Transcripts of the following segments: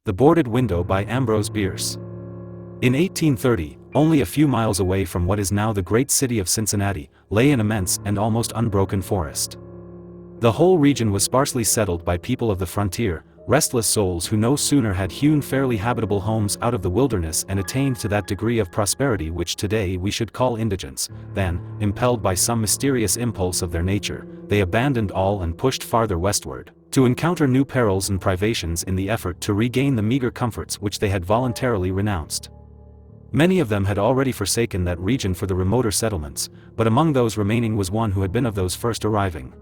The Boarded Window by Ambrose Bierce. In 1830, only a few miles away from what is now the great city of Cincinnati, lay an immense and almost unbroken forest. The whole region was sparsely settled by people of the frontier, restless souls who no sooner had hewn fairly habitable homes out of the wilderness and attained to that degree of prosperity which today we should call indigence, than, impelled by some mysterious impulse of their nature, they abandoned all and pushed farther westward, to encounter new perils and privations in the effort to regain the meager comforts which they had voluntarily renounced. Many of them had already forsaken that region for the remoter settlements, but among those remaining was one who had been of those first arriving.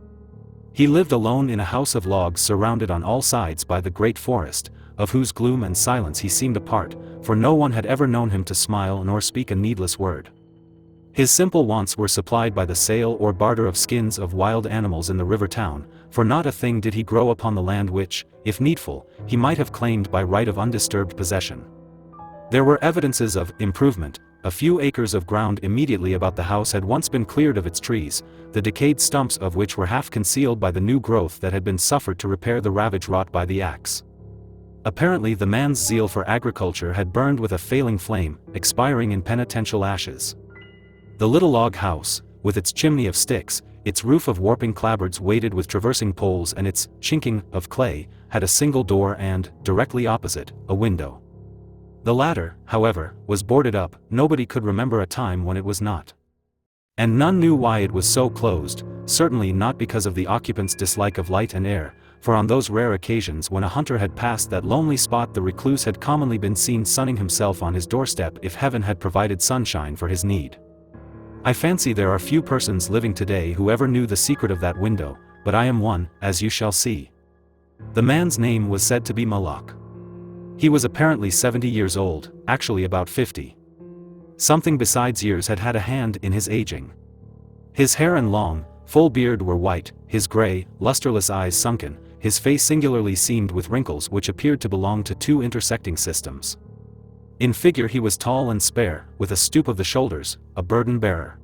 He lived alone in a house of logs surrounded on all sides by the great forest, of whose gloom and silence he seemed a part, for no one had ever known him to smile nor speak a needless word. His simple wants were supplied by the sale or barter of skins of wild animals in the river town, for not a thing did he grow upon the land which, if needful, he might have claimed by right of undisturbed possession. There were evidences of improvement. A few acres of ground immediately about the house had once been cleared of its trees, the decayed stumps of which were half concealed by the new growth that had been suffered to repair the ravage wrought by the axe. Apparently the man's zeal for agriculture had burned with a failing flame, expiring in penitential ashes. The little log house, with its chimney of sticks, its roof of warping clapboards weighted with traversing poles and its chinking of clay, had a single door and, directly opposite, a window. The latter, however, was boarded up. Nobody could remember a time when it was not. And none knew why it was so closed, certainly not because of the occupant's dislike of light and air, for on those rare occasions when a hunter had passed that lonely spot the recluse had commonly been seen sunning himself on his doorstep if heaven had provided sunshine for his need. I fancy there are few persons living today who ever knew the secret of that window, but I am one, as you shall see. The man's name was said to be Moloch. He was apparently 70 years old, actually about 50. Something besides years had had a hand in his aging. His hair and long, full beard were white, his gray, lusterless eyes sunken, his face singularly seamed with wrinkles which appeared to belong to two intersecting systems. In figure he was tall and spare, with a stoop of the shoulders, a burden bearer.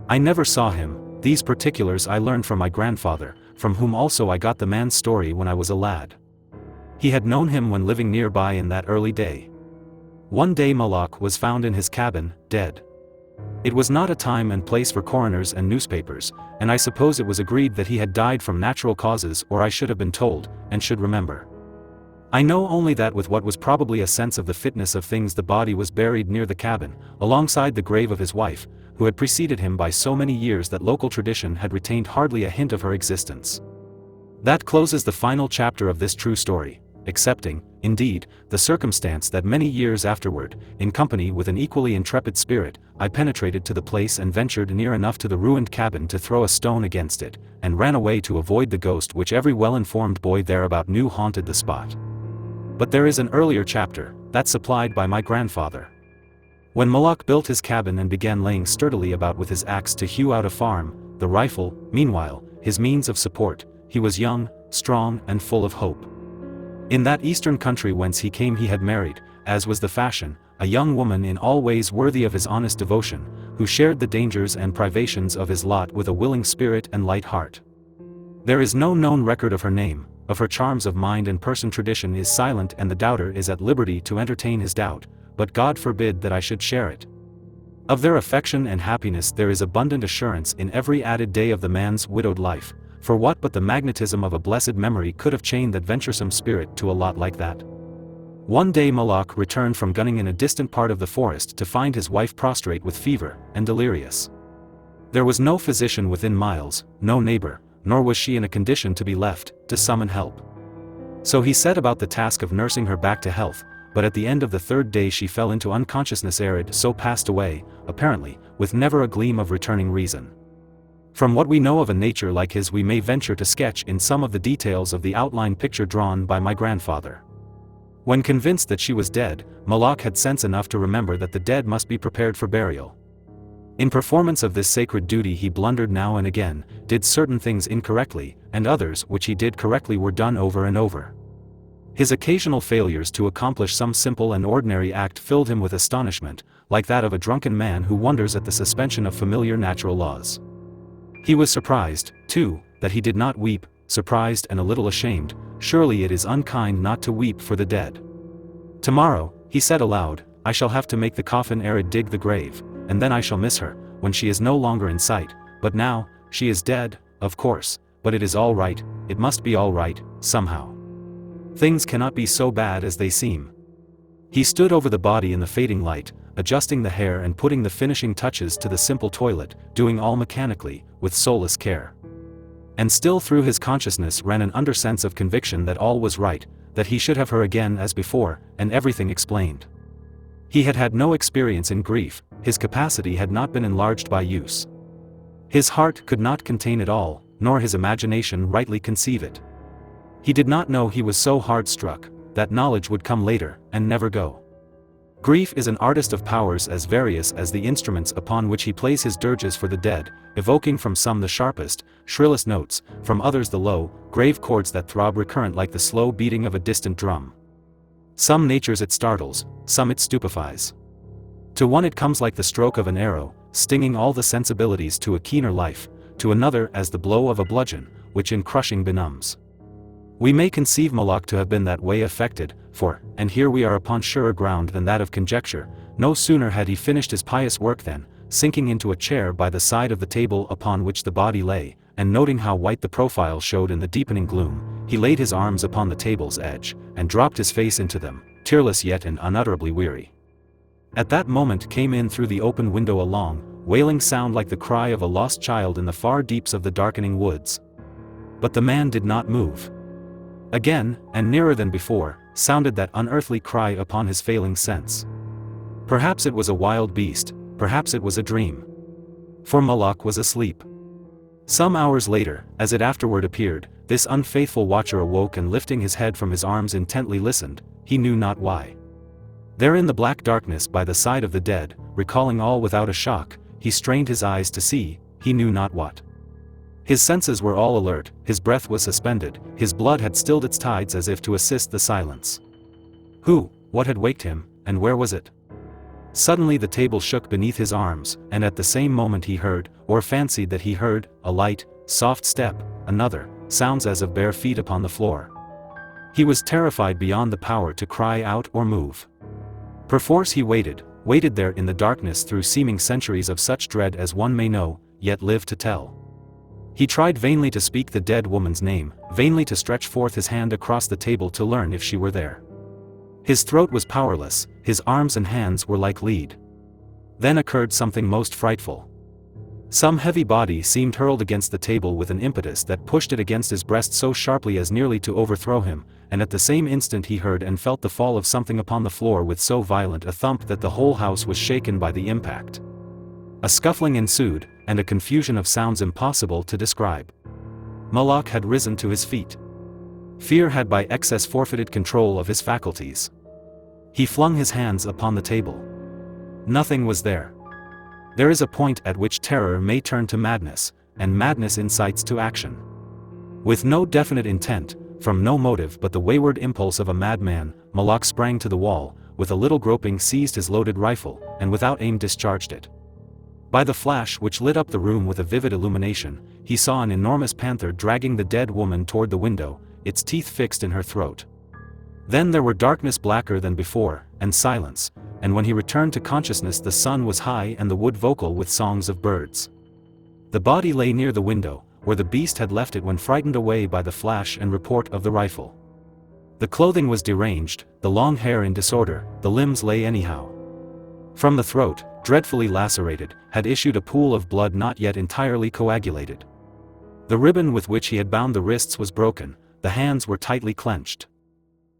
I never saw him. These particulars I learned from my grandfather, from whom also I got the man's story when I was a lad. He had known him when living nearby in that early day. One day Moloch was found in his cabin, dead. It was not a time and place for coroners and newspapers, and I suppose it was agreed that he had died from natural causes, or I should have been told, and should remember. I know only that with what was probably a sense of the fitness of things the body was buried near the cabin, alongside the grave of his wife, who had preceded him by so many years that local tradition had retained hardly a hint of her existence. That closes the final chapter of this true story, excepting, indeed, the circumstance that many years afterward, in company with an equally intrepid spirit, I penetrated to the place and ventured near enough to the ruined cabin to throw a stone against it, and ran away to avoid the ghost which every well-informed boy thereabout knew haunted the spot. But there is an earlier chapter, that supplied by my grandfather. When Moloch built his cabin and began laying sturdily about with his axe to hew out a farm, the rifle, meanwhile, his means of support, he was young, strong, and full of hope. In that eastern country whence he came he had married, as was the fashion, a young woman in all ways worthy of his honest devotion, who shared the dangers and privations of his lot with a willing spirit and light heart. There is no known record of her name, of her charms of mind and person tradition is silent, and the doubter is at liberty to entertain his doubt, but God forbid that I should share it. Of their affection and happiness there is abundant assurance in every added day of the man's widowed life, for what but the magnetism of a blessed memory could have chained that venturesome spirit to a lot like that? One day Moloch returned from gunning in a distant part of the forest to find his wife prostrate with fever, and delirious. There was no physician within miles, no neighbor, nor was she in a condition to be left, to summon help. So he set about the task of nursing her back to health, but at the end of the third day she fell into unconsciousness, so passed away, apparently, with never a gleam of returning reason. From what we know of a nature like his we may venture to sketch in some of the details of the outline picture drawn by my grandfather. When convinced that she was dead, Moloch had sense enough to remember that the dead must be prepared for burial. In performance of this sacred duty he blundered now and again, did certain things incorrectly, and others which he did correctly were done over and over. His occasional failures to accomplish some simple and ordinary act filled him with astonishment, like that of a drunken man who wonders at the suspension of familiar natural laws. He was surprised, too, that he did not weep, surprised and a little ashamed. Surely it is unkind not to weep for the dead. Tomorrow, he said aloud, I shall have to make the coffin Eerie dig the grave, and then I shall miss her, when she is no longer in sight, but now, she is dead, of course, but it is all right, it must be all right, somehow. Things cannot be so bad as they seem. He stood over the body in the fading light, adjusting the hair and putting the finishing touches to the simple toilet, doing all mechanically, with soulless care. And still through his consciousness ran an undersense of conviction that all was right, that he should have her again as before, and everything explained. He had had no experience in grief, his capacity had not been enlarged by use. His heart could not contain it all, nor his imagination rightly conceive it. He did not know he was so hard struck, that knowledge would come later, and never go. Grief is an artist of powers as various as the instruments upon which he plays his dirges for the dead, evoking from some the sharpest, shrillest notes, from others the low, grave chords that throb recurrent like the slow beating of a distant drum. Some natures it startles, some it stupefies. To one it comes like the stroke of an arrow, stinging all the sensibilities to a keener life, to another as the blow of a bludgeon, which in crushing benumbs. We may conceive Moloch to have been that way affected, for, and here we are upon surer ground than that of conjecture, no sooner had he finished his pious work than, sinking into a chair by the side of the table upon which the body lay, and noting how white the profile showed in the deepening gloom, he laid his arms upon the table's edge, and dropped his face into them, tearless yet and unutterably weary. At that moment came in through the open window a long, wailing sound like the cry of a lost child in the far deeps of the darkening woods. But the man did not move. Again, and nearer than before, sounded that unearthly cry upon his failing sense. Perhaps it was a wild beast, perhaps it was a dream. For Moloch was asleep. Some hours later, as it afterward appeared, this unfaithful watcher awoke and lifting his head from his arms intently listened, he knew not why. There in the black darkness by the side of the dead, recalling all without a shock, he strained his eyes to see, he knew not what. His senses were all alert, his breath was suspended, his blood had stilled its tides as if to assist the silence. Who, what had waked him, and where was it? Suddenly the table shook beneath his arms, and at the same moment he heard, or fancied that he heard, a light, soft step, another, sounds as of bare feet upon the floor. He was terrified beyond the power to cry out or move. Perforce he waited there in the darkness through seeming centuries of such dread as one may know, yet live to tell. He tried vainly to speak the dead woman's name, vainly to stretch forth his hand across the table to learn if she were there. His throat was powerless, his arms and hands were like lead. Then occurred something most frightful. Some heavy body seemed hurled against the table with an impetus that pushed it against his breast so sharply as nearly to overthrow him, and at the same instant he heard and felt the fall of something upon the floor with so violent a thump that the whole house was shaken by the impact. A scuffling ensued, and a confusion of sounds impossible to describe. Moloch had risen to his feet. Fear had by excess forfeited control of his faculties. He flung his hands upon the table. Nothing was there. There is a point at which terror may turn to madness, and madness incites to action. With no definite intent, from no motive but the wayward impulse of a madman, Moloch sprang to the wall, with a little groping seized his loaded rifle, and without aim discharged it. By the flash which lit up the room with a vivid illumination, he saw an enormous panther dragging the dead woman toward the window, its teeth fixed in her throat. Then there were darkness blacker than before, and silence, and when he returned to consciousness the sun was high and the wood vocal with songs of birds. The body lay near the window, where the beast had left it when frightened away by the flash and report of the rifle. The clothing was deranged, the long hair in disorder, the limbs lay anyhow. From the throat, dreadfully lacerated, had issued a pool of blood not yet entirely coagulated. The ribbon with which he had bound the wrists was broken, the hands were tightly clenched.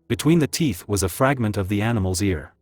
Between the teeth was a fragment of the animal's ear.